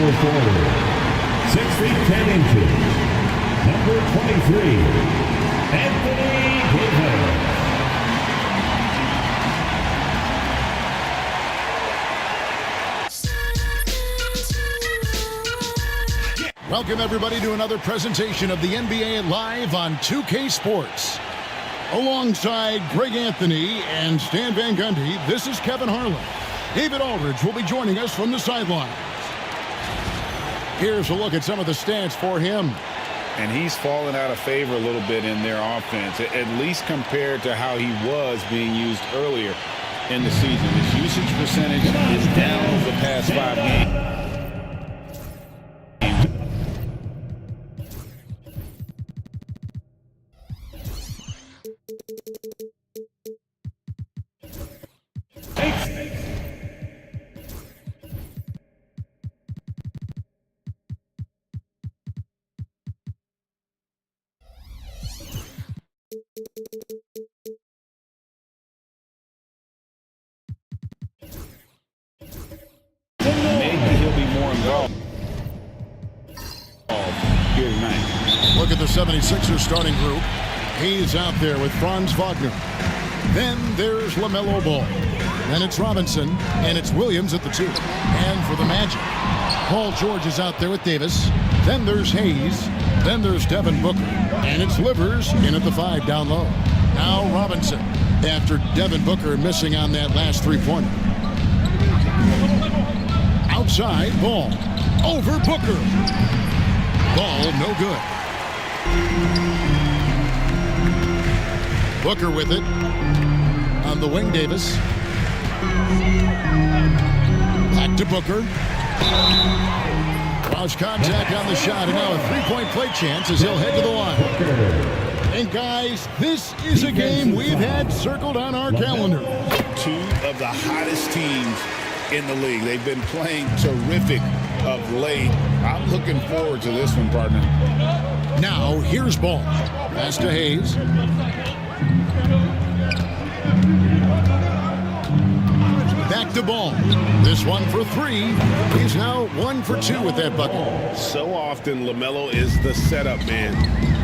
Power forward, 6 feet 10 inches, number 23, Anthony Davis. Welcome, everybody, to another presentation of the NBA Live on 2K Sports. Alongside Greg Anthony and Stan Van Gundy, this is Kevin Harlan. David Aldridge will be joining us from the sidelines. Here's a look at some of the stats for him. And he's fallen out of favor a little bit in their offense, at least compared to how he was being used earlier in the season. His usage percentage is down over the past 5 games. Maybe he'll be more involved here tonight. Look at the 76ers starting group. He's out there with Franz Wagner. Then there's LaMelo Ball. Then it's Robinson, and it's Williams at the 2. And for the Magic, Paul George is out there with Davis. Then there's Hayes. Then there's Devin Booker. And it's Livers in at the 5 down low. Now Robinson, after Devin Booker missing on that last three-pointer. Outside, Ball. Over Booker. Ball, no good. Booker with it. On the wing, Davis. Back to Booker. Cross contact on the shot, and now a three-point play chance as he'll head to the line. And guys, this is a game we've had circled on our calendar. Two of the hottest teams in the league. They've been playing terrific of late. I'm looking forward to this one, partner. Now, here's Ball. Pass to Hayes. Back to Ball. This one for 3. He's now 1 for 2 with that bucket. So often, LaMelo is the setup man.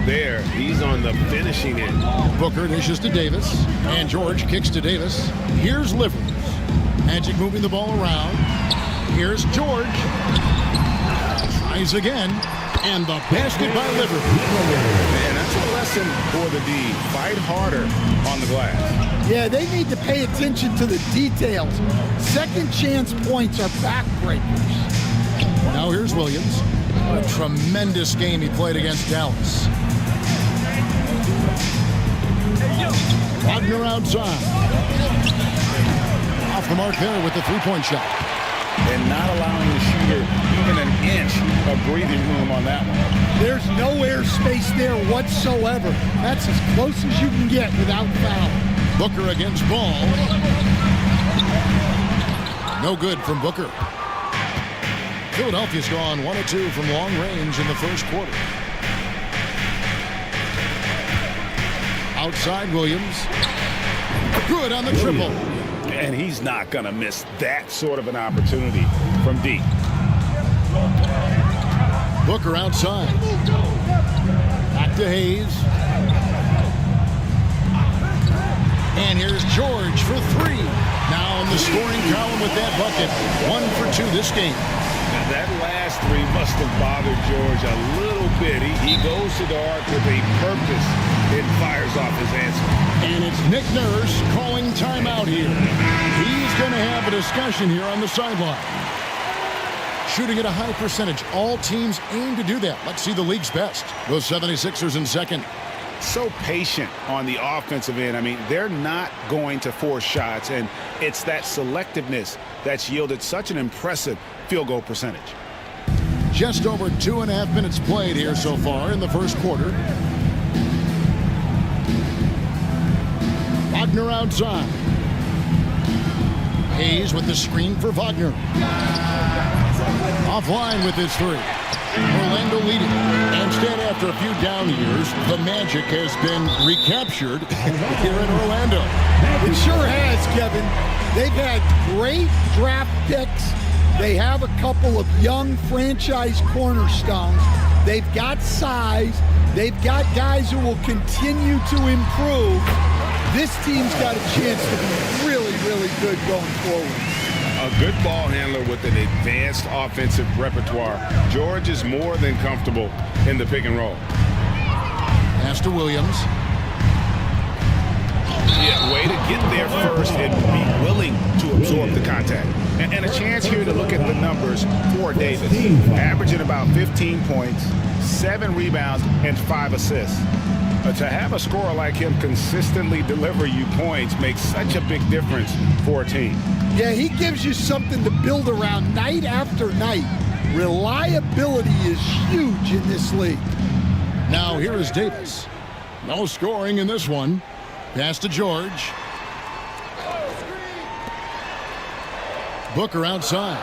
There, he's on the finishing end. Booker dishes to Davis, and George kicks to Davis. Here's Livers. Magic moving the ball around. Here's George. Tries again, and the basket by Livers. Man, that's a lesson for the D. Fight harder on the glass. Yeah, they need to pay attention to the details. Second chance points are backbreakers. Now here's Williams. What a tremendous game he played against Dallas. Wagner outside. Off the mark there with the three-point shot. And not allowing the shooter even an inch of breathing room on that one. There's no airspace there whatsoever. That's as close as you can get without foul. Booker against Ball. No good from Booker. Philadelphia's gone 1 of 2 from long range in the first quarter. Outside Williams. Good on the triple. And he's not going to miss that sort of an opportunity from deep. Booker outside. Back to Hayes. And here's George for 3. Now in the scoring column with that bucket. 1 for 2 this game. Now that last 3 must have bothered George a little bit. He goes to the arc with a purpose and fires off his answer. And it's Nick Nurse calling timeout here. He's going to have a discussion here on the sideline. Shooting at a high percentage. All teams aim to do that. Let's see the league's best. Those 76ers in second. So patient on the offensive end. I mean, they're not going to force shots, and it's that selectiveness that's yielded such an impressive field goal percentage. Just over 2.5 minutes played here so far in the first quarter. Wagner outside. Hayes with the screen for Wagner. Offline with his 3. Orlando leading. Instead, after a few down years, the Magic has been recaptured here in Orlando. It sure has, Kevin. They've had great draft picks They have a couple of young franchise cornerstones. They've got size. They've got guys who will continue to improve. This team's got a chance to be really, really good going forward. A good ball handler with an advanced offensive repertoire. George is more than comfortable in the pick and roll. Pass to Williams. Yeah, way to get there first and be willing to absorb the contact. And a chance here to look at the numbers for Davis. Averaging about 15 points, 7 rebounds, and 5 assists. To have a scorer like him consistently deliver you points makes such a big difference for a team. Yeah, he gives you something to build around night after night. Reliability is huge in this league. Now here is Davis. No scoring in this one. Pass to George. Booker outside.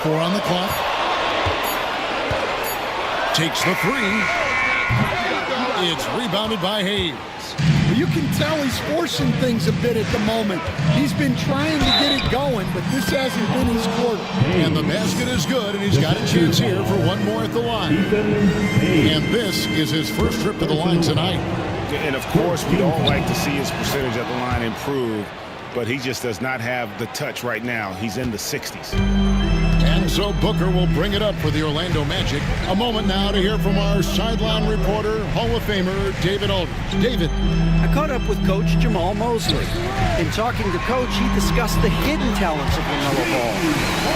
4 on the clock. Takes the 3. It's rebounded by Hayes. You can tell he's forcing things a bit at the moment. He's been trying to get it going, but this hasn't been his quarter. And the basket is good, and he's got a chance here for one more at the line. And this is his first trip to the line tonight. And of course, we'd all like to see his percentage at the line improve, but he just does not have the touch right now. He's in the 60s. And so Booker will bring it up for the Orlando Magic. A moment now to hear from our sideline reporter, Hall of Famer David Aldridge. David. I caught up with Coach Jamal Mosley. In talking to Coach, he discussed the hidden talents of LaMelo Ball.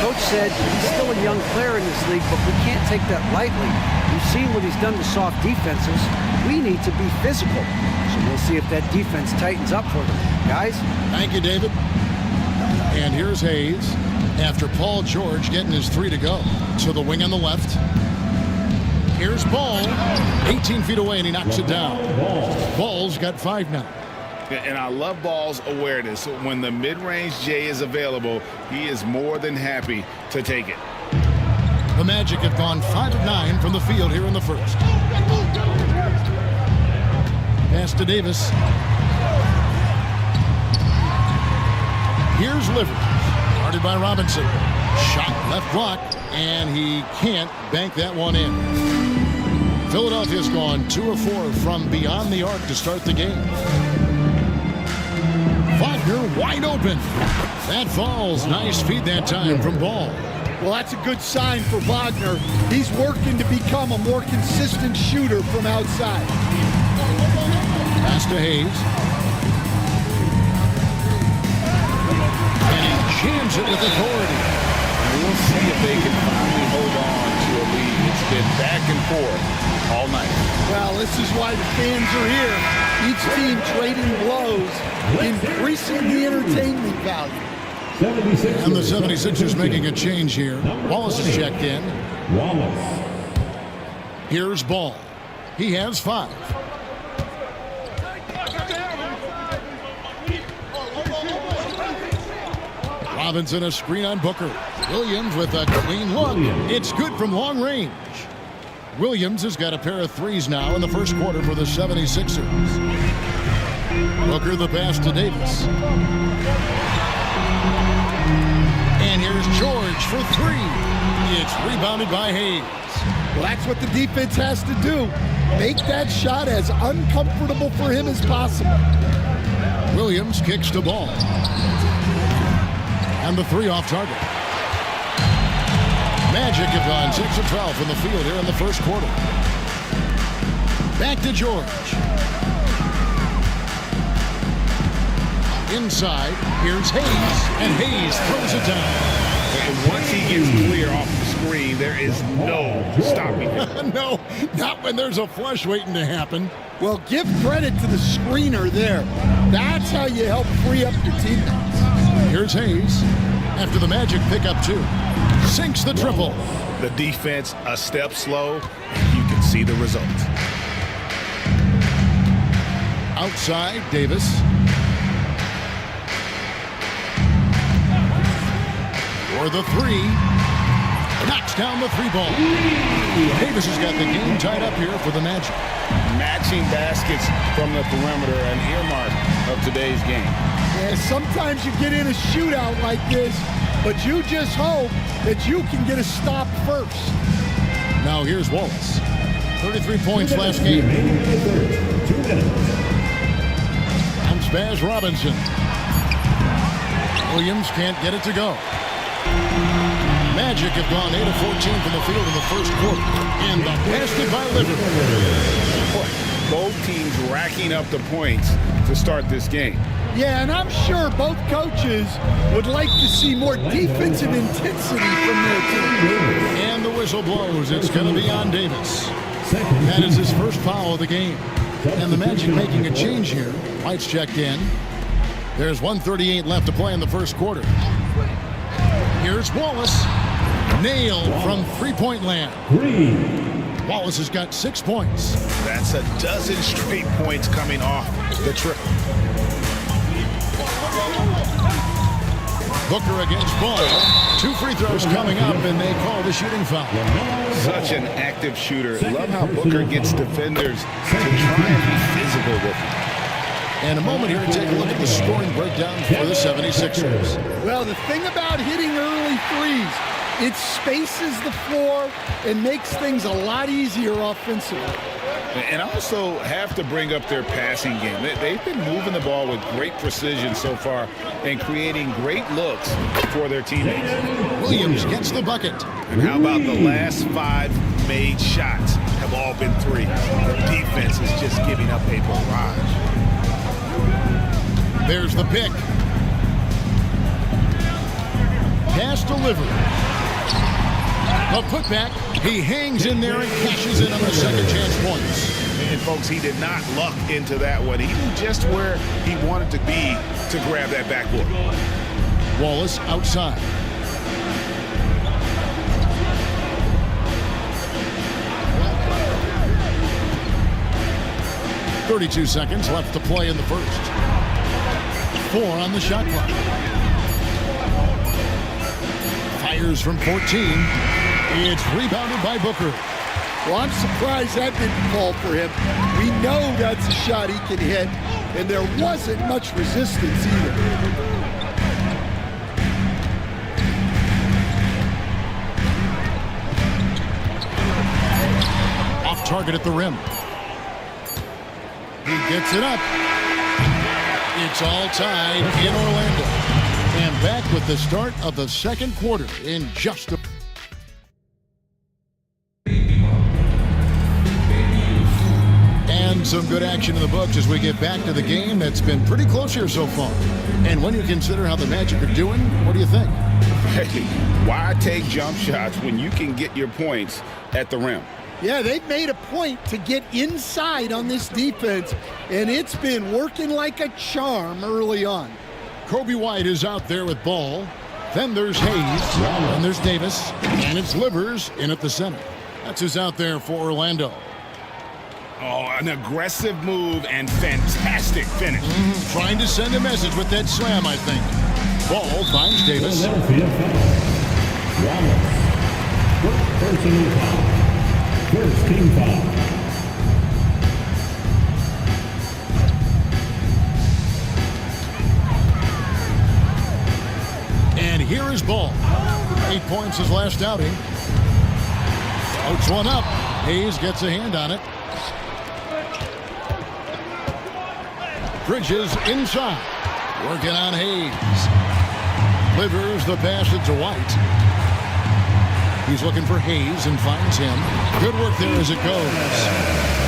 Coach said he's still a young player in this league, but we can't take that lightly. We've seen what he's done to soft defenses. We need to be physical. So we'll see if that defense tightens up for them. Guys? Thank you, David. And here's Hayes. After Paul George getting his 3 to go. To the wing on the left. Here's Ball. 18 feet away, and he knocks it down. Ball's got 5 now. And I love Ball's awareness. When the mid-range J is available, he is more than happy to take it. The Magic have gone 5 of 9 from the field here in the first. Pass to Davis. Here's Livers. Guarded by Robinson. Shot left block, and he can't bank that one in. Philadelphia's gone 2 of 4 from beyond the arc to start the game. Wagner wide open. That falls. Nice feed that time from Ball. Well, that's a good sign for Wagner. He's working to become a more consistent shooter from outside. Pass to Hayes. Jams it with authority. We'll see if they can finally hold on to a lead. It's been back and forth all night. Well, this is why the fans are here. Each team trading blows, increasing the entertainment value. And the 76ers making a change here. Wallace is checked in. Wallace. Here's Ball. He has 5. Robinson a screen on Booker. Williams with a clean look. It's good from long range. Williams has got a pair of 3s now in the first quarter for the 76ers. Booker the pass to Davis. And here's George for 3. It's rebounded by Hayes. Well, that's what the defense has to do. Make that shot as uncomfortable for him as possible. Williams kicks the ball. And the 3 off target. Magic have gone 6 of 12 from the field here in the first quarter. Back to George. Inside, here's Hayes, and Hayes throws it down. And once he gets clear off the screen, there is no stopping him. No, not when there's a flush waiting to happen. Well, give credit to the screener there. That's how you help free up your teammates. Here's Hayes. After the Magic pick up 2. Sinks the triple. The defense a step slow. You can see the results. Outside, Davis. For the 3. Knocks down the 3 ball. Davis has got the game tied up here for the Magic. Matching baskets from the perimeter, an earmark of today's game. Yeah, sometimes you get in a shootout like this, but you just hope that you can get a stop first. Now here's Wallace. 33 points last game. 2 minutes. And Spaz Robinson. Williams can't get it to go. Magic have gone 8 of 14 from the field in the first quarter. And the basket by Liverpool. Both teams racking up the points to start this game. Yeah, and I'm sure both coaches would like to see more defensive intensity from their team. And the whistle blows. It's going to be on Davis. That is his first foul of the game. And the Magic making a change here. White's checked in. There's 1:38 left to play in the first quarter. Here's Wallace. Nailed from three-point land. Wallace has got 6 points. That's a dozen straight points coming off the trip. Booker against Ball. 2 free throws coming up, and they call the shooting foul. Such an active shooter. Love how Booker gets defenders to try and be physical with him. And a moment here to take a look at the scoring breakdown for the 76ers. Well, the thing about hitting early threes, it spaces the floor and makes things a lot easier offensively. And also have to bring up their passing game. They've been moving the ball with great precision so far and creating great looks for their teammates. Williams gets the bucket. And how about the last 5 made shots have all been threes. The defense is just giving up a barrage. There's the pick. Pass delivered. A putback. He hangs in there and cashes in on the second chance points. And folks, he did not luck into that one. He knew just where he wanted to be to grab that backboard. Wallace outside. .32 seconds left to play in the first. 4 on the shot clock. Fires from 14. It's rebounded by Booker. Well, I'm surprised that didn't fall for him. We know that's a shot he can hit, and there wasn't much resistance either. Off target at the rim. He gets it up. It's all tied in Orlando. And back with the start of the second quarter in just a... And some good action in the books as we get back to the game that's been pretty close here so far. And when you consider how the Magic are doing, what do you think? Hey, why take jump shots when you can get your points at the rim? Yeah, they've made a point to get inside on this defense, and it's been working like a charm early on. Kobe White is out there with Ball. Then there's Hayes, and there's Davis, and it's Livers in at the center. That's who's out there for Orlando. Oh, an aggressive move and fantastic finish. Trying to send a message with that slam, I think. Ball finds Davis. Personal foul. First team foul. And here is Ball. 8 points his last outing. Floats one up. Hayes gets a hand on it. Bridges inside. Working on Hayes. Livers the pass it to White. He's looking for Hayes and finds him. Good work there as it goes.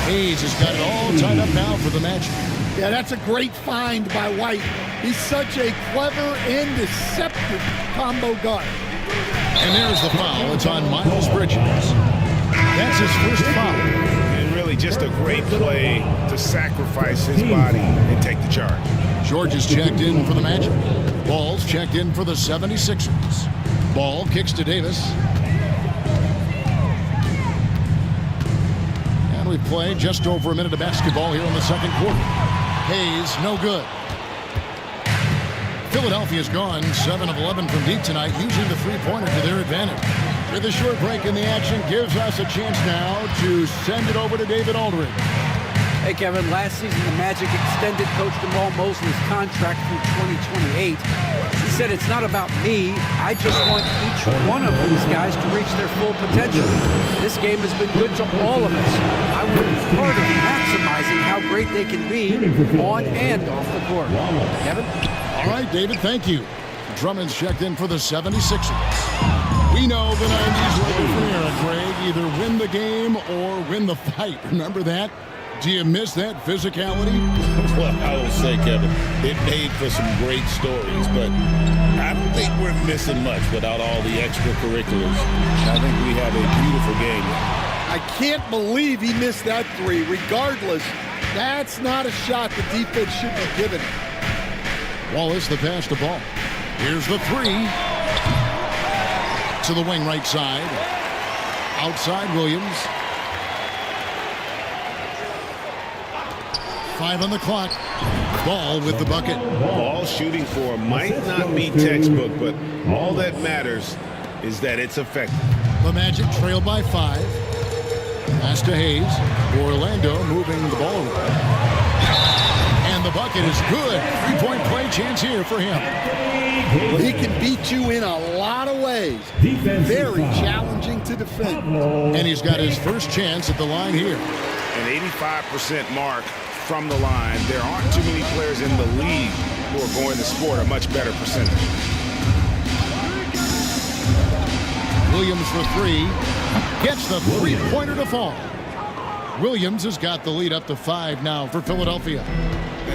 Hayes has got it all tied up now for the Magic. Yeah, that's a great find by White. He's such a clever and deceptive combo guard. And there's the foul. It's on Miles Bridges. That's his first foul. And really just a great play to sacrifice his body and take the charge. George is checked in for the Magic. Ball's checked in for the 76ers. Ball kicks to Davis. And we've played just over a minute of basketball here in the second quarter. Hayes, no good. Philadelphia's gone 7 of 11 from deep tonight, using the three-pointer to their advantage. With a short break in the action, gives us a chance now to send it over to David Aldridge. Hey, Kevin, last season the Magic extended Coach Jamal Mosley's contract through 2028. He said, "It's not about me. I just want each one of these guys to reach their full potential. This game has been good to all of us. I want to be part of maximizing how great they can be on and off the court." Kevin? All right, David, thank you. Drummond's checked in for the 76ers. We know the 90s were a different era, Greg. Either win the game or win the fight. Remember that? Do you miss that physicality? Well, I will say, Kevin, it made for some great stories, but I don't think we're missing much without all the extracurriculars. I think we have a beautiful game. I can't believe he missed that three. Regardless, that's not a shot the defense should be giving. Wallace, the pass to Ball. Here's the three. To the wing right side. Outside Williams. 5 on the clock. Ball with the bucket. Ball shooting for might not be textbook, but all that matters is that it's effective. The Magic trail by 5. Pass to Hayes. Orlando moving the ball around. And the bucket is good. 3-point play chance here for him. Well, he can beat you in a lot of ways. Very challenging to defend. And he's got his first chance at the line here. An 85% mark from the line. There aren't too many players in the league who are going to score a much better percentage. Williams for 3. Gets the three-pointer to fall. Williams has got the lead up to 5 now for Philadelphia.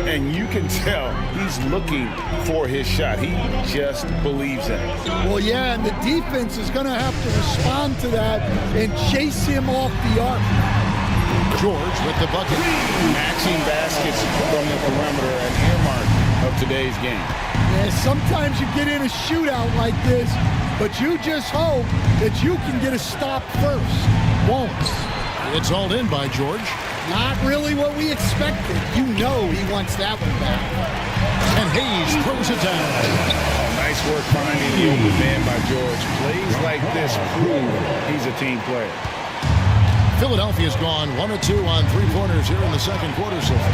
And you can tell he's looking for his shot. He just believes in it. Well, yeah, and the defense is going to have to respond to that and chase him off the arc. George with the bucket. Maxing baskets from the perimeter, an earmark of today's game. Yeah, sometimes you get in a shootout like this, but you just hope that you can get a stop first. Wallace. It's hauled in by George. Not really what we expected. You know he wants that one back. And Hayes throws it down. Nice work finding the open man by George. Plays like this prove he's a team player. Philadelphia's gone 1 of 2 on three-pointers here in the second quarter so far.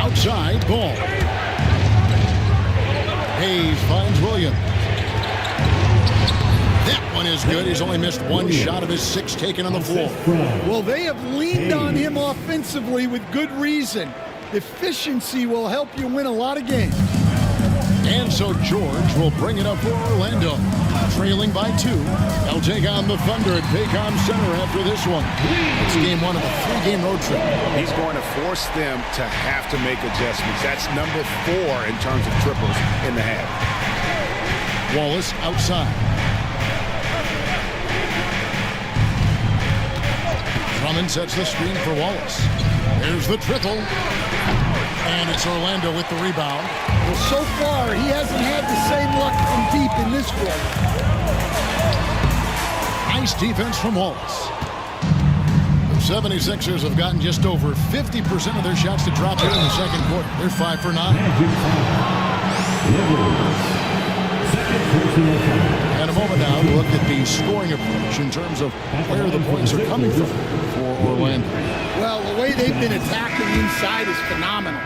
Outside, Ball. Hayes finds Williams. That one is good. He's only missed one shot of his 6 taken on the floor. Well, they have leaned on him offensively with good reason. Efficiency will help you win a lot of games. And so George will bring it up for Orlando. Trailing by 2. They'll take on the Thunder at Paycom Center after this one. It's game 1 of a 3-game road trip. He's going to force them to have to make adjustments. That's number 4 in terms of triples in the half. Wallace outside. Drummond sets the screen for Wallace. There's the triple. And it's Orlando with the rebound. Well, so far, he hasn't had the same luck from deep in this quarter. Nice defense from Wallace. The 76ers have gotten just over 50% of their shots to drop here in the second quarter. They're 5 for 9. And a moment now to look at the scoring approach in terms of where the points are coming from for Orlando. Well, the way they've been attacking inside is phenomenal.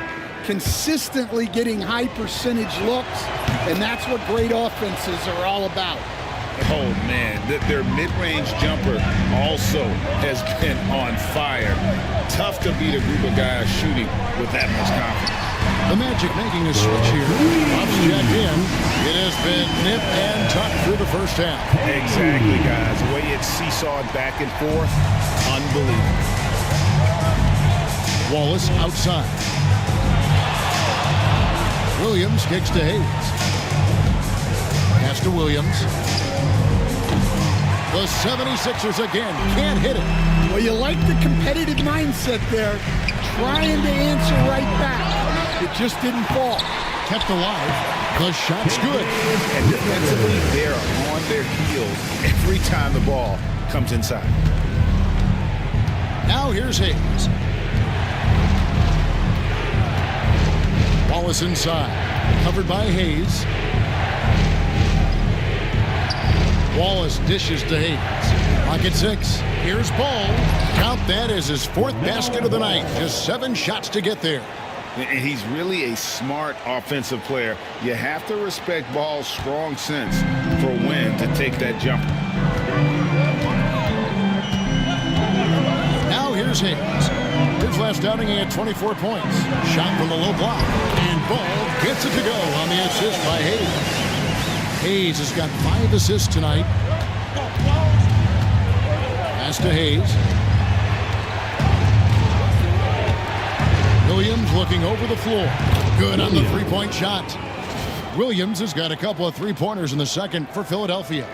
Consistently getting high percentage looks, and that's what great offenses are all about. Oh, man, their mid-range jumper also has been on fire. Tough to beat a group of guys shooting with that much confidence. The Magic making a switch here. Pops checked in. It has been nip and tuck through the first half. Exactly, guys. The way it's seesawed back and forth, unbelievable. Wallace outside. Williams kicks to Hayes. Pass to Williams. The 76ers again can't hit it. Well, you like the competitive mindset there, trying to answer right back. It just didn't fall. Kept alive. The shot's good. And defensively, they're on their heels every time the ball comes inside. Now here's Hayes. Wallace inside. Covered by Hayes. Wallace dishes to Hayes. Pocket 6. Here's Ball. Count that as his 4th basket of the night. Just 7 shots to get there. And he's really a smart offensive player. You have to respect Ball's strong sense for when to take that jumper. Now here's Hayes. His last outing, he had 24 points. Shot from the low block. And Ball gets it to go on the assist by Hayes. Hayes has got 5 assists tonight. Pass to Hayes. Williams looking over the floor. Good on the 3-point shot. Williams has got a couple of 3-pointers in the second for Philadelphia.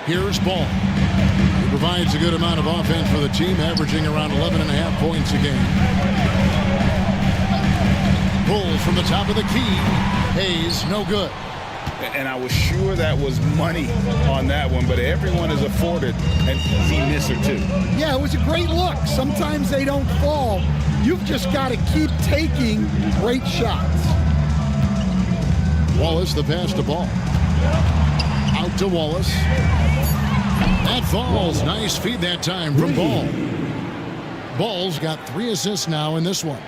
Here's Ball. He provides a good amount of offense for the team, averaging around 11.5 points a game. Pulls from the top of the key. Hayes, no good. And I was sure that was money on that one, but everyone is afforded an easy miss or two. Yeah, it was a great look. Sometimes they don't fall. You've just got to keep taking great shots. Wallace, the pass to Ball. Out to Wallace. That falls. Nice feed that time from Ball. Ball's got 3 assists now in this one.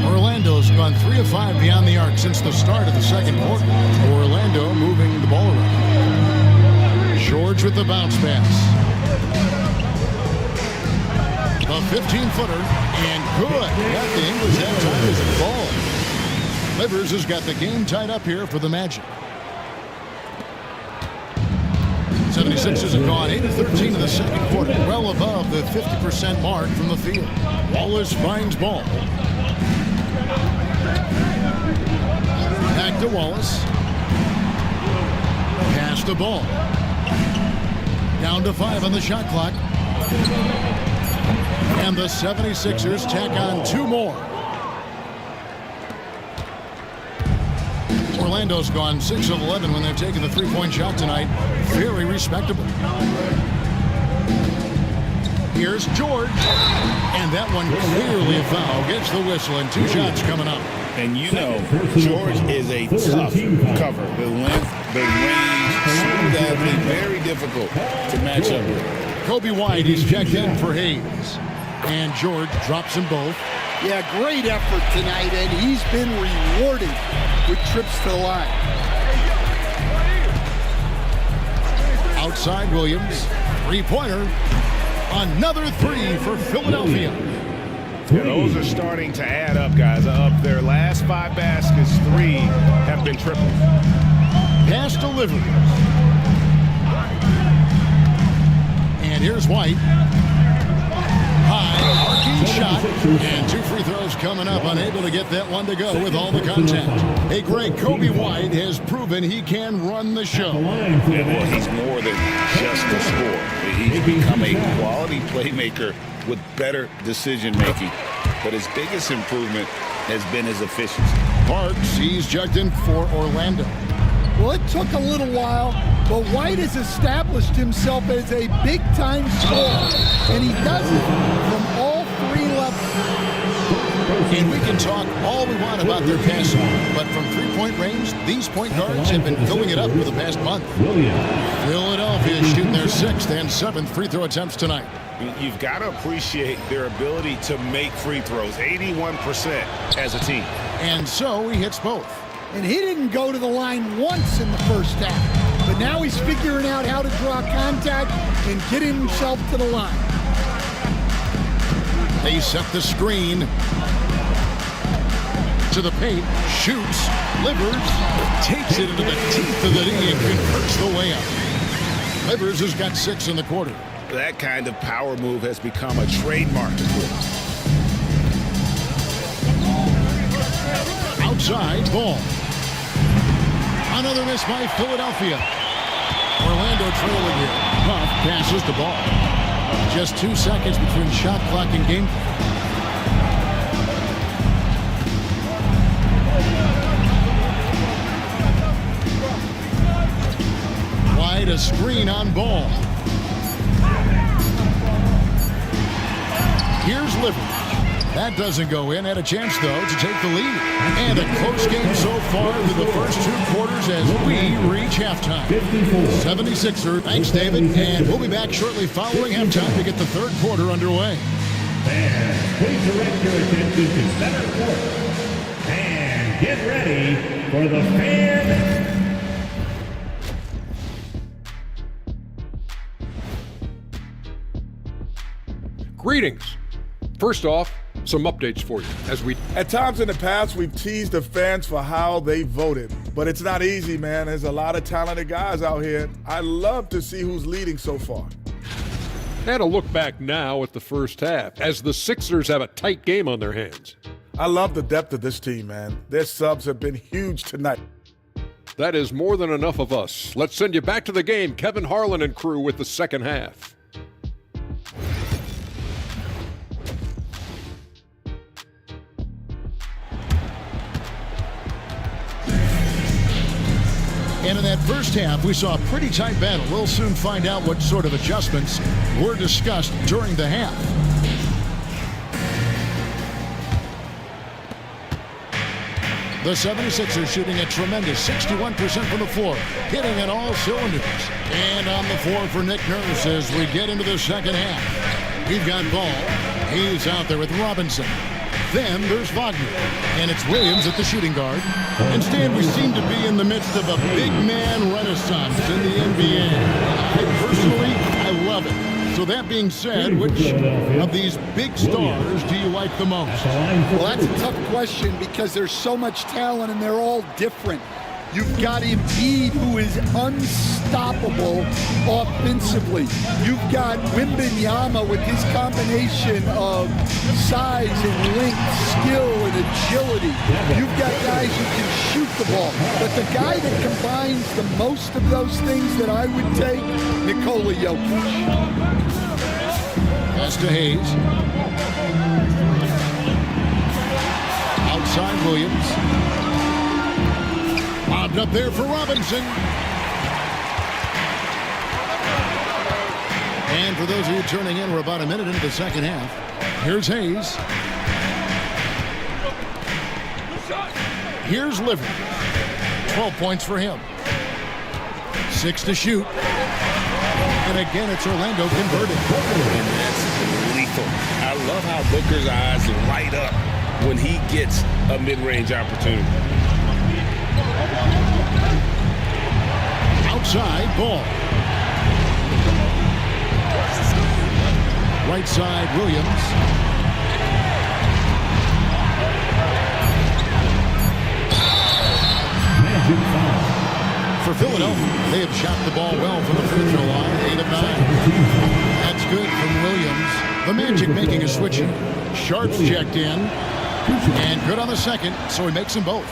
Orlando's gone 3 of 5 beyond the arc since the start of the second quarter. Orlando moving the ball around. George with the bounce pass. A 15-footer, and good. Got the English that time as the ball. Livers has got the game tied up here for the Magic. 76ers have gone 8 of 13 in the second quarter, well above the 50% mark from the field. Wallace finds Ball. Back to Wallace. Pass the Ball. Down to 5 on the shot clock. And the 76ers tack on 2 more. Orlando's gone 6 of 11 when they've taken the 3-point shot tonight. Very respectable. Here's George. And that one clearly a foul. Gets the whistle and 2 shots coming up. And you know, George is a tough cover. The length, the range, smooth athlete, very difficult to match up with. Kobe White, he's checked in for Hayes. And George drops them both. Yeah, great effort tonight, and he's been rewarded with trips to the line. Outside Williams. 3-pointer. Another 3 for Philadelphia. Yeah, those are starting to add up, guys. Of their last 5 baskets, 3 have been triples. Pass delivery. And here's White. High, arcing shot. And 2 free throws coming up. Unable to get that one to go with all the contact. Hey, Greg, Kobe White has proven he can run the show. Yeah, well, he's more than just a scorer. He's become a quality playmaker with better decision-making. But his biggest improvement has been his efficiency. Parks, he's jugged in for Orlando. Well, it took a little while, but White has established himself as a big-time scorer, and he does it from all 3 levels. And we can talk all we want about their passing, but from 3-point range, these point guards have been filling it up for the past month. Philadelphia shooting their 6th and 7th free throw attempts tonight. You've got to appreciate their ability to make free throws, 81% as a team. And so he hits both. And he didn't go to the line once in the first half, but now he's figuring out how to draw contact and get himself to the line. They set the screen. To the paint, shoots, Livers, takes it into the teeth of the knee and converts the way up. Livers has got 6 in the quarter. That kind of power move has become a trademark of his. Outside, Ball. Another miss by Philadelphia. Orlando trailing here. Puff passes the Ball. Just 2 seconds between shot clock and game clock. Wide, a screen on Ball. Here's Livers. That doesn't go in. Had a chance, though, to take the lead. And a close game so far through the first 2 quarters as we reach halftime. 76er. Thanks, David. And we'll be back shortly following halftime to get the third quarter underway. Fans, please direct your attention to center court. And get ready for the fan. Greetings. First off, some updates for you as we... At times in the past, we've teased the fans for how they voted. But it's not easy, man. There's a lot of talented guys out here. I love to see who's leading so far. And a look back now at the first half as the Sixers have a tight game on their hands. I love the depth of this team, man. Their subs have been huge tonight. That is more than enough of us. Let's send you back to the game. Kevin Harlan and crew with the second half. And in that first half, we saw a pretty tight battle. We'll soon find out what sort of adjustments were discussed during the half. The 76ers shooting a tremendous 61% from the floor, hitting at all cylinders. And on the floor for Nick Nurse as we get into the second half. We've got Ball. He's out there with Robinson. Then there's Wagner, and it's Williams at the shooting guard. And Stan, we seem to be in the midst of a big man renaissance in the NBA. Personally, I love it. So that being said, which of these big stars do you like the most? Well, that's a tough question because there's so much talent and they're all different. You've got Embiid, who is unstoppable offensively. You've got Wembanyama with his combination of size and length, skill and agility. You've got guys who can shoot the ball. But the guy that combines the most of those things that I would take, Nikola Jokic. Pass to Hayes. Outside Williams. Lobbed up there for Robinson. And for those of you turning in, we're about a minute into the second half. Here's Hayes. Here's Livers. 12 points for him. 6 to shoot. And again, it's Orlando converted. And that's lethal. I love how Booker's eyes light up when he gets a mid-range opportunity. Outside Ball. Right side Williams. Magic foul. For Philadelphia, they have shot the ball well from the free throw line, 8 of 9. That's good from Williams. The Magic making a switch here. Sharp's checked in. And good on the second, so he makes them both.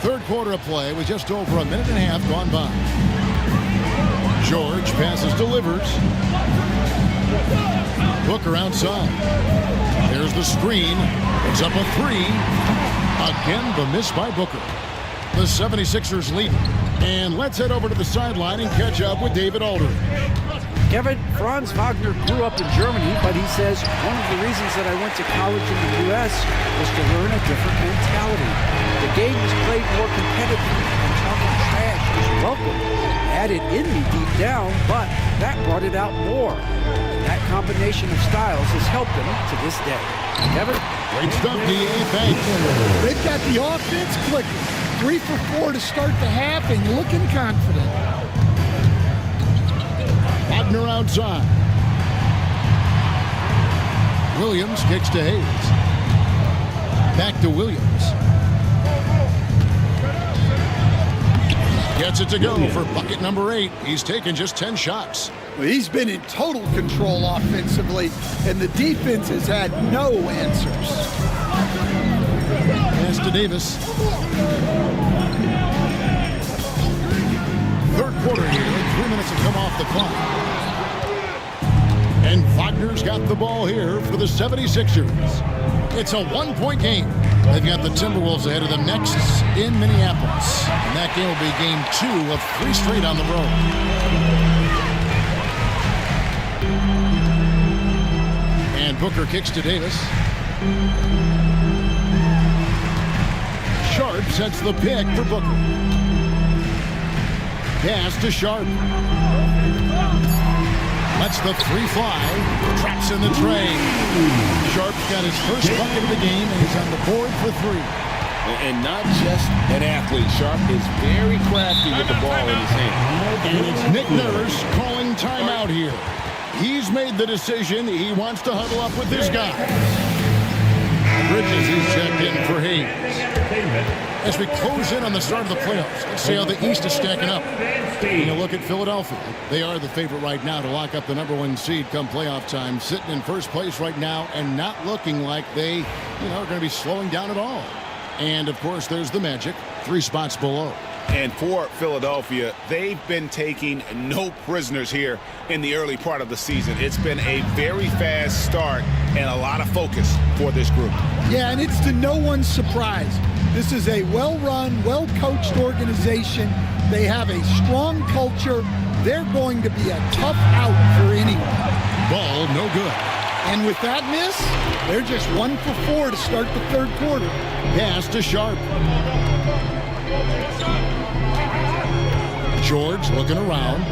Third quarter of play with just over a minute and a half gone by. George passes to Livers. Booker outside. There's the screen. It's up a 3. Again, the miss by Booker. The 76ers lead. And let's head over to the sideline and catch up with David Aldridge. Kevin, Franz Wagner grew up in Germany, but he says one of the reasons that I went to college in the U.S. was to learn a different mentality. The game was played more competitively, and talking trash is welcome. I had it in me deep down, but that brought it out more. And that combination of styles has helped him to this day. Kevin? Great stuff, D.A. Thanks. They've got the offense clicking. 3 for 4 to start the half and looking confident. Wagner outside. Williams kicks to Hayes. Back to Williams. Gets it to go for bucket number 8. He's taken just 10 shots. Well, he's been in total control offensively, and the defense has had no answers. Pass to Davis. Third quarter here. 3 minutes have come off the clock. And Wagner's got the ball here for the 76ers. It's a 1-point game. They've got the Timberwolves ahead of them next in Minneapolis. And that game will be game 2 of 3 straight on the road. And And Booker kicks to Davis. Sharp sets the pick for Booker. Pass to Sharp. Lets the three fly. Traps in the tray. Sharp's got his first bucket of the game, and he's on the board for three. And not just an athlete. Sharp is very crafty with the ball in his hand. And it's Nick Nurse calling timeout here. He's made the decision. He wants to huddle up with this guy. Bridges is checked in for Hayes. As we close in on the start of the playoffs, let's see how the East is stacking up. Taking a look at Philadelphia. They are the favorite right now to lock up the #1 seed come playoff time. Sitting in first place right now and not looking like they, are going to be slowing down at all. And, of course, there's the Magic, 3 spots below. And for Philadelphia, they've been taking no prisoners here in the early part of the season. It's been a very fast start and a lot of focus for this group. Yeah, and it's to no one's surprise. This is a well-run, well-coached organization. They have a strong culture. They're going to be a tough out for anyone. Ball no good. And with that miss, they're just 1 for 4 to start the third quarter. Pass to Sharp. George looking around.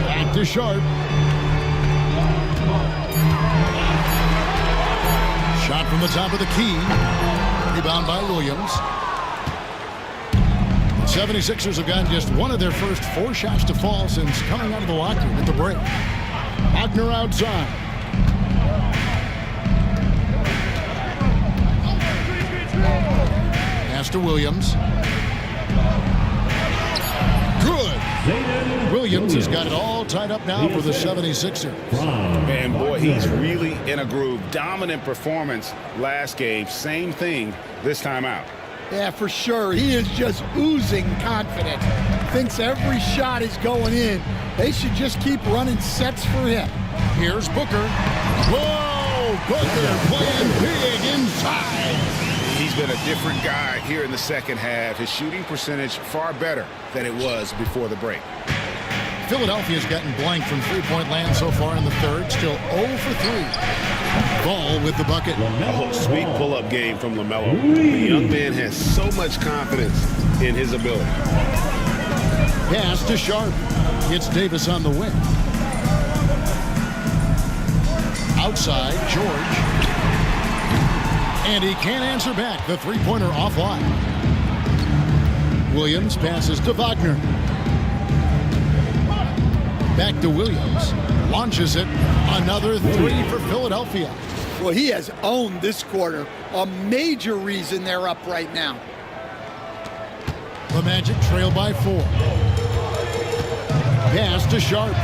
Back to Sharp. Shot from the top of the key. Rebound by Williams. 76ers have gotten just one of their first 4 shots to fall since coming out of the locker room at the break. Wagner outside. Pass to Williams. Good. Williams has got it all tied up now for the 76ers. And boy, he's really in a groove. Dominant performance last game. Same thing this time out. Yeah, for sure. He is just oozing confidence. Thinks every shot is going in. They should just keep running sets for him. Here's Booker. Whoa! Booker playing big inside. He's been a different guy here in the second half. His shooting percentage far better than it was before the break. Philadelphia's gotten blank from three-point land so far in the third. Still 0 for 3. Ball with the bucket. Oh, sweet pull-up game from LaMelo. The young man has so much confidence in his ability. Pass to Sharp. It's Davis on the wing. Outside, George. And he can't answer back. The three-pointer offline. Williams passes to Wagner. Back to Williams. Launches it. Another 3 for Philadelphia. Well, he has owned this quarter. A major reason they're up right now. The Magic trail by 4. Pass to Sharp.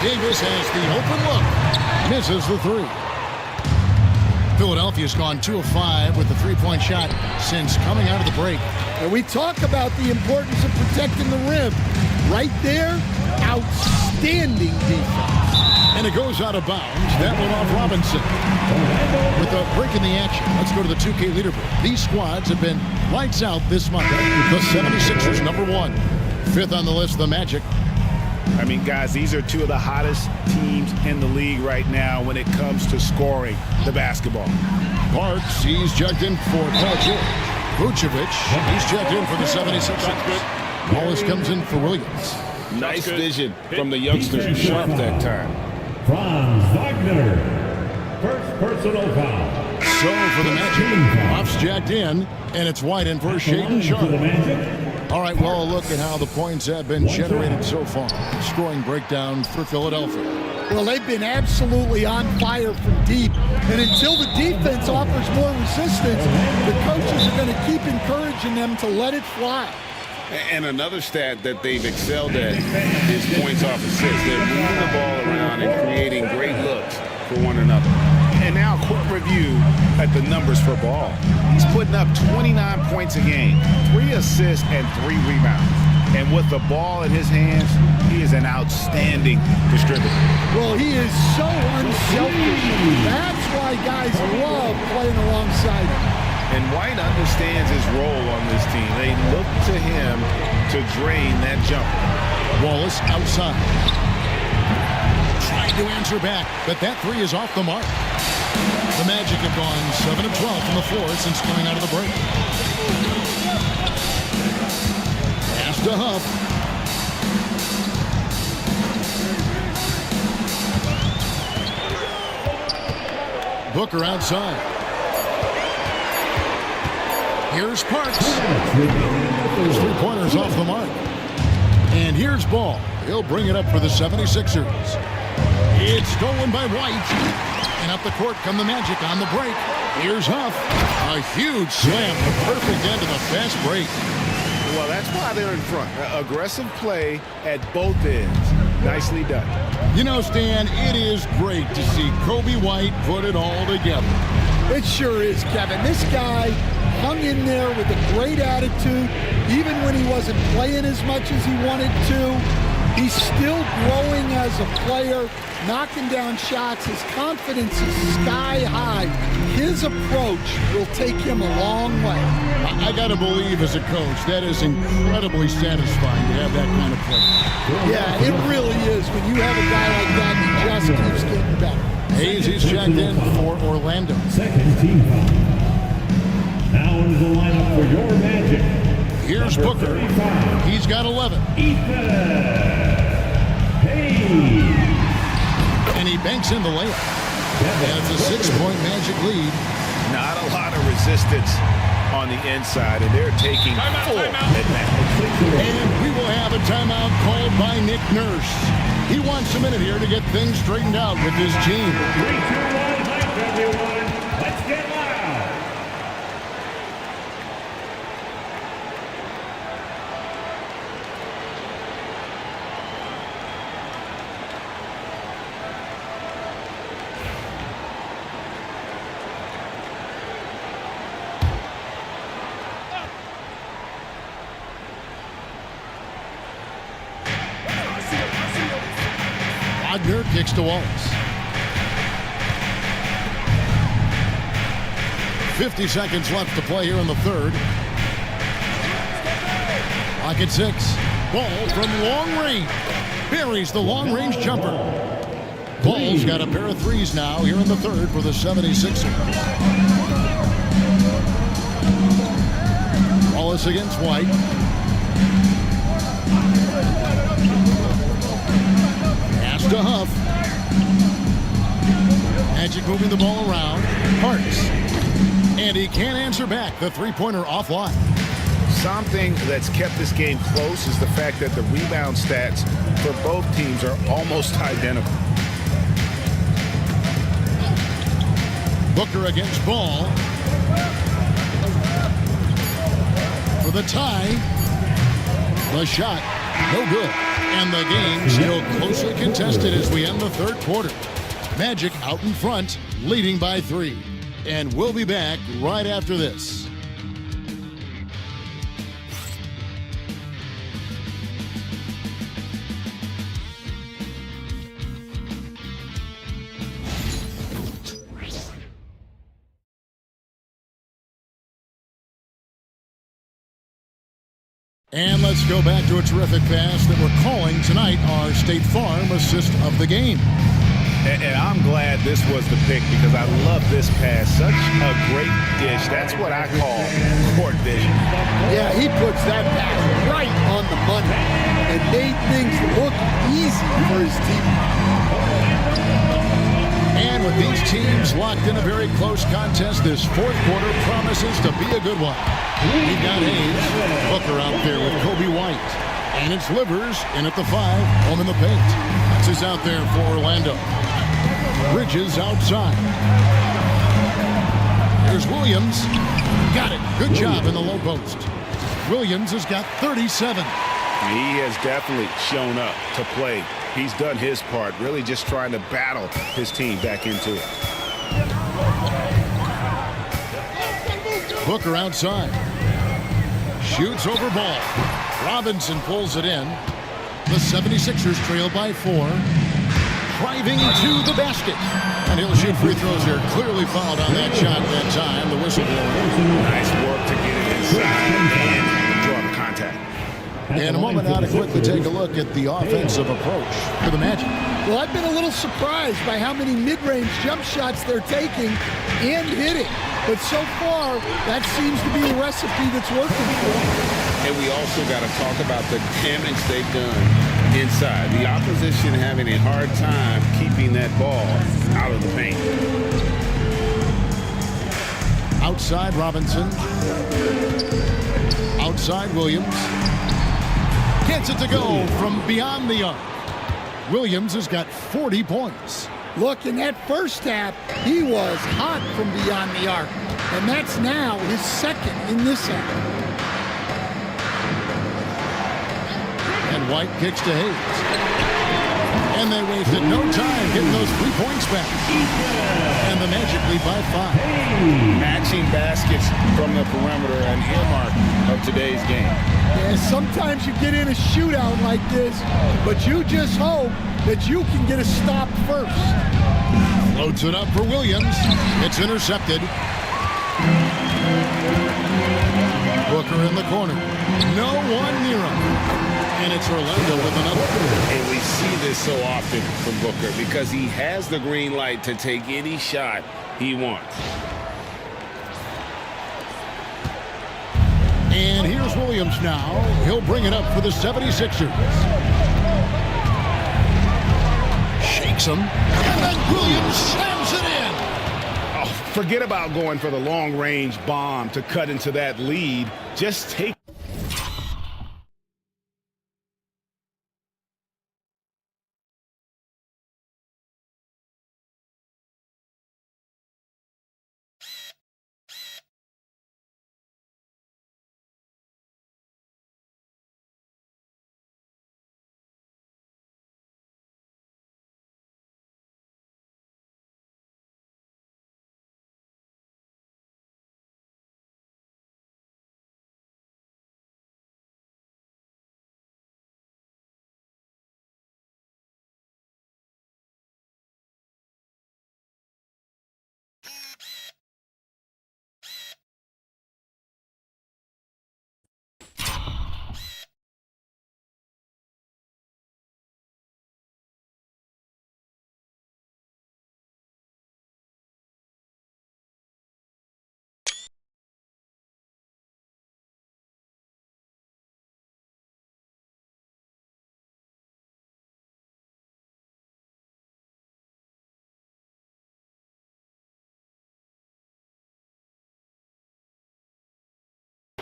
Davis has the open look. Misses the 3. Philadelphia's gone 2 of 5 with the three-point shot since coming out of the break. And we talk about the importance of protecting the rim. Right there, outstanding defense. And it goes out of bounds. That one off Robinson. With a break in the action, let's go to the 2K leaderboard. These squads have been lights out this month. The 76ers, #1. 5th on the list, the Magic. I mean, guys, these are 2 of the hottest teams in the league right now when it comes to scoring the basketball. Parks, he's checked in for Paul George. Vucevic, he's checked in for the 76ers. Wallace comes in for Williams. Nice vision from the youngster, Sharp that time. Franz Wagner, first personal foul. So for the Magic, Off's jacked in, and it's White in for Shaden Sharp. All right, well, look at how the points have been generated so far. Scoring breakdown for Philadelphia. Well, they've been absolutely on fire from deep. And until the defense offers more resistance, the coaches are going to keep encouraging them to let it fly. And another stat that they've excelled at is points off assists. They're moving the ball around and creating great looks for one another. And now a quick review at the numbers for Ball. He's putting up 29 points a game, 3 assists, and 3 rebounds. And with the ball in his hands, he is an outstanding distributor. Well, he is so unselfish. That's why guys love playing alongside him. And White understands his role on this team. They look to him to drain that jumper. Wallace outside. Trying to answer back, but that three is off the mark. The Magic have gone 7 of 12 from the floor since coming out of the break. Pass to Huff. Booker outside. Here's Parks. His three-pointers off the mark. And here's Ball. He'll bring it up for the 76ers. It's stolen by White. And up the court come the Magic on the break. Here's Huff. A huge slam. The perfect end of the fast break. Well, that's why they're in front. Aggressive play at both ends. Nicely done. You know, Stan, it is great to see Kobe White put it all together. It sure is, Kevin. This guy hung in there with a great attitude, even when he wasn't playing as much as he wanted to. He's still growing as a player, knocking down shots. His confidence is sky high. His approach will take him a long way. I got to believe as a coach, that is incredibly satisfying to have that kind of play. Yeah, it really is. When you have a guy like that, he just keeps getting better. Hayes is checked in for Orlando. Second team foul. Now into the lineup for your Magic. Here's Number Booker. 35. He's got 11. Ethan Hayes. And he banks in the layup. And it's a 6-point Magic lead. Not a lot of resistance on the inside, and they're taking full advantage. And we will have a timeout called by Nick Nurse. He wants a minute here to get things straightened out with his team. 3, 2, 1, hype everyone. Let's get loud. Wagner kicks to Wallace. 50 seconds left to play here in the third. Clock at 6. Ball from long range. Buries the long-range jumper. Ball's got a pair of threes now here in the third for the 76ers. Wallace against White. Pass to Huff. Magic moving the ball around. Parks. And he can't answer back. The three-pointer offline. Something that's kept this game close is the fact that the rebound stats for both teams are almost identical. Booker against Ball. For the tie. The shot, no good. And the game still closely contested as we end the third quarter. Magic out in front, leading by 3. And we'll be back right after this. And let's go back to a terrific pass that we're calling tonight our State Farm assist of the game. And I'm glad this was the pick because I love this pass. Such a great dish. That's what I call court vision. Yeah, he puts that pass right on the money and made things look easy for his team. And with these teams locked in a very close contest, this fourth quarter promises to be a good one. We've got Hayes, Booker out there with Kobe White. And it's Livers in at the 5, home in the paint. This is out there for Orlando. Bridges outside. Here's Williams. Got it. Good job in the low post. Williams has got 37. He has definitely shown up to play. He's done his part, really just trying to battle his team back into it. Booker outside. Shoots over Ball. Robinson pulls it in. The 76ers trail by 4. Driving to the basket. And he'll shoot free throws here. Clearly fouled on that shot that time. The whistle blower. Nice work to get it inside and draw the contact. And a moment now to quickly take a look at the offensive approach for the Magic. Well, I've been a little surprised by how many mid-range jump shots they're taking and hitting. But so far, that seems to be a recipe that's working for them. And we also got to talk about the damage they've done inside. The opposition having a hard time keeping that ball out of the paint. Outside Robinson. Outside Williams. Gets it to go from beyond the arc. Williams has got 40 points. Look, in that first half, he was hot from beyond the arc. And that's now his second in this half. And White kicks to Hayes. And they wasted no time getting those 3 points back. And the Magic lead by 5. Matching baskets from the perimeter, an earmark of today's game. Yeah, sometimes you get in a shootout like this, but you just hope that you can get a stop first. Loads it up for Williams. It's intercepted. Booker in the corner. No one near him. And it's Orlando with another. And we see this so often from Booker because he has the green light to take any shot he wants. And here's Williams now. He'll bring it up for the 76ers. Shakes him. And then Williams slams it in. Oh, forget about going for the long-range bomb to cut into that lead. Just take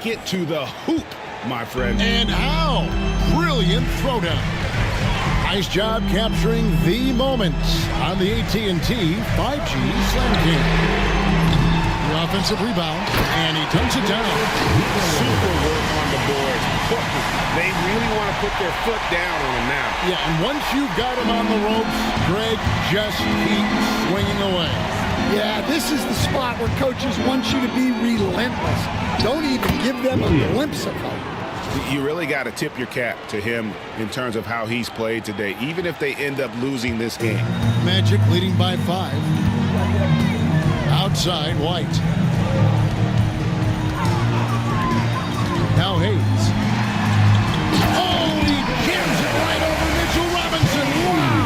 get to the hoop, my friend. And how? Brilliant throwdown. Nice job capturing the moments on the AT&T 5G Slam King. The offensive rebound, and he dunks it down. Super work on the boards. They really want to put their foot down on him now. Yeah, and once you've got him on the ropes, Greg, just keep swinging away. Yeah, this is the spot where coaches want you to be relentless. Don't even give them a glimpse of hope. You really got to tip your cap to him in terms of how he's played today, even if they end up losing this game. Magic leading by 5. Outside, White. Now Hayes. Oh, he jams it right over Mitchell Robinson. Wow.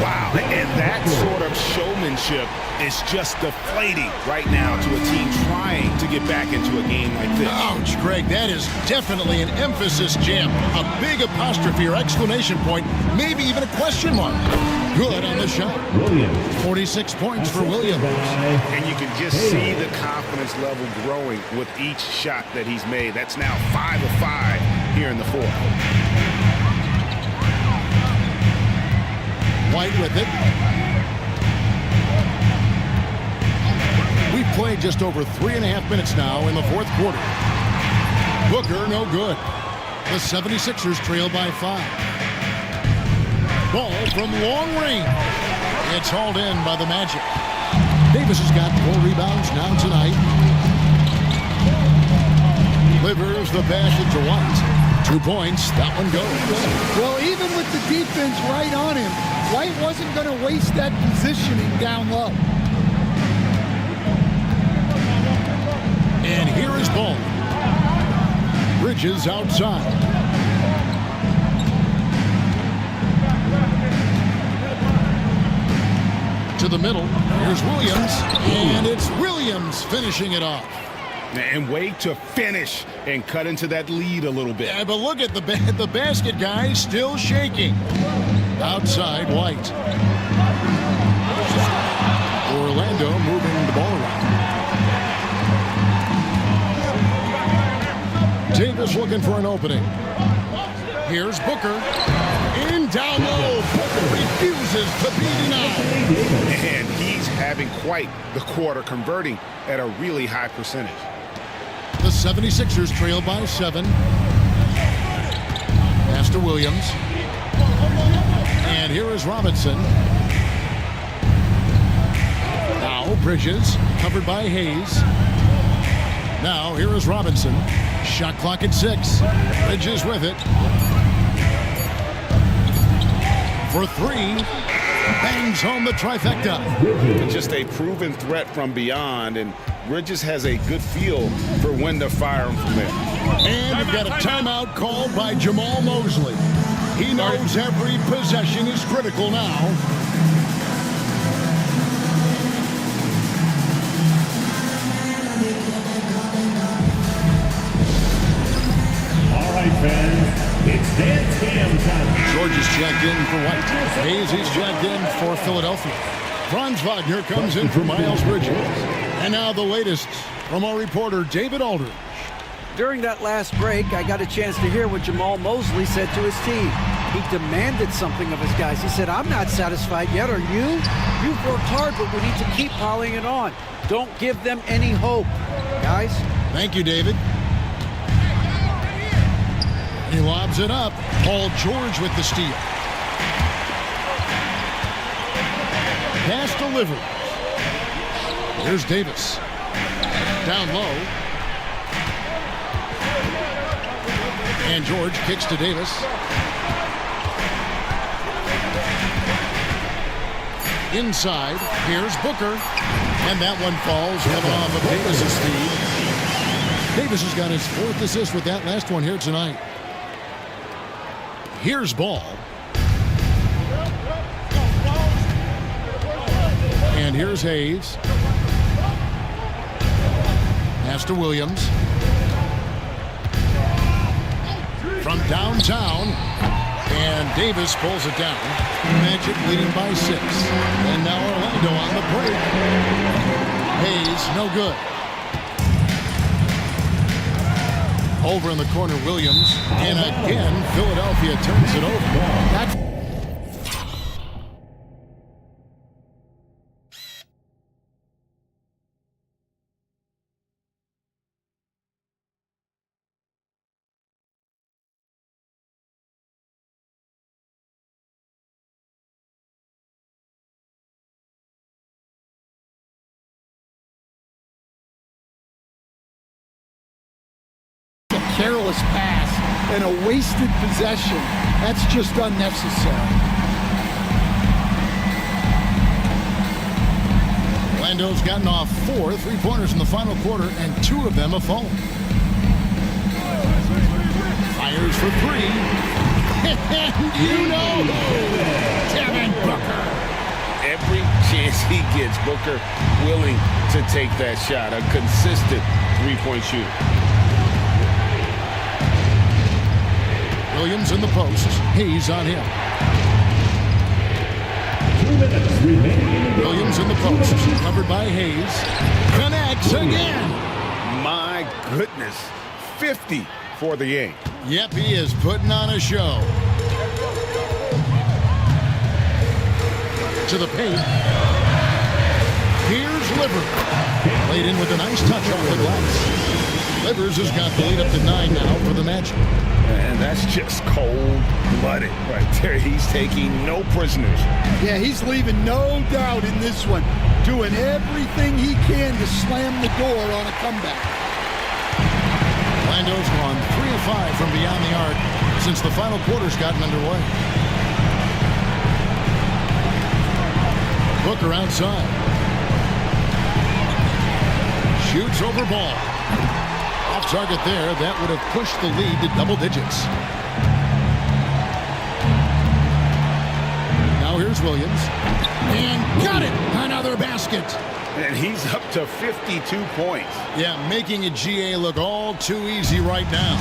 Wow, and that sort of showmanship is just deflating right now to a team trying to get back into a game like this. Ouch, Greg, that is definitely an emphasis jam. A big apostrophe or exclamation point, maybe even a question mark. Good on the shot. 46 points for Williams. And you can just see the confidence level growing with each shot that he's made. That's now 5 of 5 here in the fourth. White with it. We've played just over 3.5 minutes now in the fourth quarter. Booker, no good. The 76ers trail by 5. Ball from long range. It's hauled in by the Magic. Davis has got 4 rebounds now tonight. Delivers the pass to White. 2 points. That one goes. Well, even with the defense right on him, White wasn't going to waste that positioning down low. And here is Ball. Bridges outside. To the middle. Here's Williams. And it's Williams finishing it off. And way to finish and cut into that lead a little bit. Yeah, but look at the basket, guys, still shaking. Outside, White. Orlando moving the ball around. Davis looking for an opening. Here's Booker. In down low. Booker refuses to be denied. And he's having quite the quarter, converting at a really high percentage. The 76ers trail by 7. Pass to Williams. And here is Robinson. Now Bridges, covered by Hayes. Now here is Robinson. Shot clock at 6. Bridges with it. For 3. Bangs home the trifecta. Just a proven threat from beyond, and Bridges has a good feel for when to fire him from there. And we've got a timeout called by Jamal Mosley. He knows every possession is critical now. All right, fans, it's dance cam time. George is checked in for White. Hayes is checked in for Philadelphia. Franz Wagner comes in for Miles Bridges. And now the latest from our reporter, David Aldridge. During that last break, I got a chance to hear what Jamal Mosley said to his team. He demanded something of his guys. He said, I'm not satisfied yet, are you? You've worked hard, but we need to keep piling it on. Don't give them any hope, guys. Thank you, David. He lobs it up. Paul George with the steal. Pass delivered. Here's Davis. Down low. And George kicks to Davis. Inside. Here's Booker. And that one falls coming off of Davis's feed. Davis has got his 4th assist with that last one here tonight. Here's Ball. And here's Hayes. Pass to Williams. From downtown. And Davis pulls it down. Magic leading by 6. And now Orlando on the break. Hayes, no good. Over in the corner, Williams. And again, Philadelphia turns it over. That's careless pass and a wasted possession. That's just unnecessary. Orlando's gotten off 4 3-pointers in the final quarter, and 2 of them have fallen. Fires for 3. And you know Devin Booker. Every chance he gets, Booker willing to take that shot. A consistent three-point shooter. Williams in the post. Hayes on him. 2 minutes remaining. Williams in the post. Covered by Hayes. Connects again. My goodness. 50 for the game. Yep, he is putting on a show. To the paint. Here's Livers. Played in with a nice touch off the glass. Livers has got the lead up to 9 now for the match. And that's just cold-blooded right there. He's taking no prisoners. Yeah, he's leaving no doubt in this one. Doing everything he can to slam the door on a comeback. Orlando's gone 3 of 5 from beyond the arc since the final quarter's gotten underway. Booker outside. Shoots over Ball. Off Off target there. That would have pushed the lead to double digits. Now here's Williams. And got it! Another basket. And he's up to 52 points. Yeah, making a GA look all too easy right now.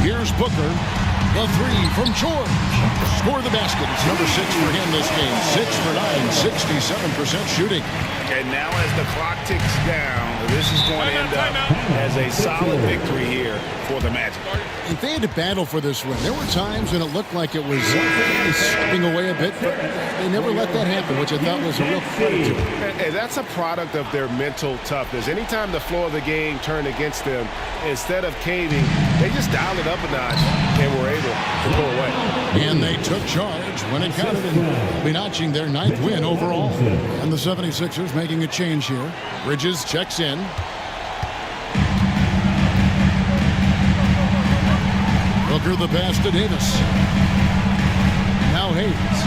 Here's Booker. The three from George. Score the basket. It's number 6 for him this game. 6 for 9, 67% shooting. And now as the clock ticks down, this is going to end up as a solid victory here for the Magic. If they had to battle for this win, there were times when it looked like it was slipping away a bit, but they never let that happen, which I thought was a real credit to them. And that's a product of their mental toughness. Anytime the floor of the game turned against them, instead of caving, they just dialed it up a notch and were able to pull away. And they took charge when it counted, and they'll be notching their 9th win overall. And the 76ers making a change here. Bridges checks in. Booker the pass to Davis. Now Hayes.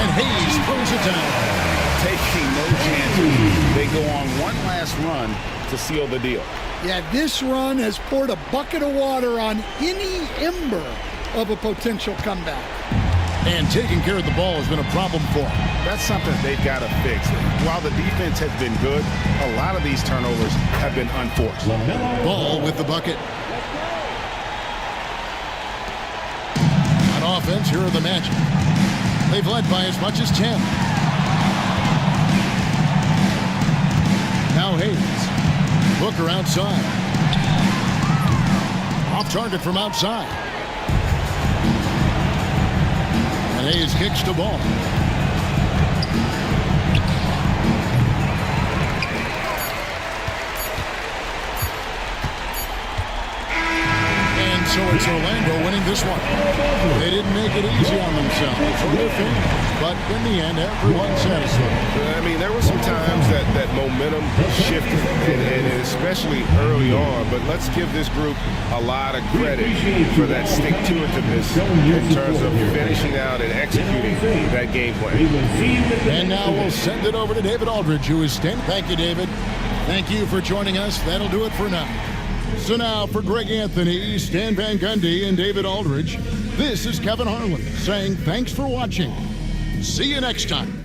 And Hayes throws it down. Taking no chances. They go on one last run to seal the deal. Yeah, this run has poured a bucket of water on any ember of a potential comeback. And taking care of the ball has been a problem for them. That's something they've got to fix. While the defense has been good, a lot of these turnovers have been unforced. Ball with the bucket. On offense, here are the Magic. They've led by as much as 10. Now Hayes. Booker outside. Off target from outside. And Hayes kicks the ball. And so it's Orlando winning this one. They didn't make it easy on themselves or their fans, but in the end, everyone's satisfied. I mean, there were some times that momentum shifted, and especially early on, but let's give this group a lot of credit for that stick-to-itiveness in terms of finishing out and executing that game plan. And now we'll send it over to David Aldridge, who is standing. Thank you, David. Thank you for joining us. That'll do it for now. So now for Greg Anthony, Stan Van Gundy, and David Aldridge, this is Kevin Harlan saying thanks for watching. See you next time.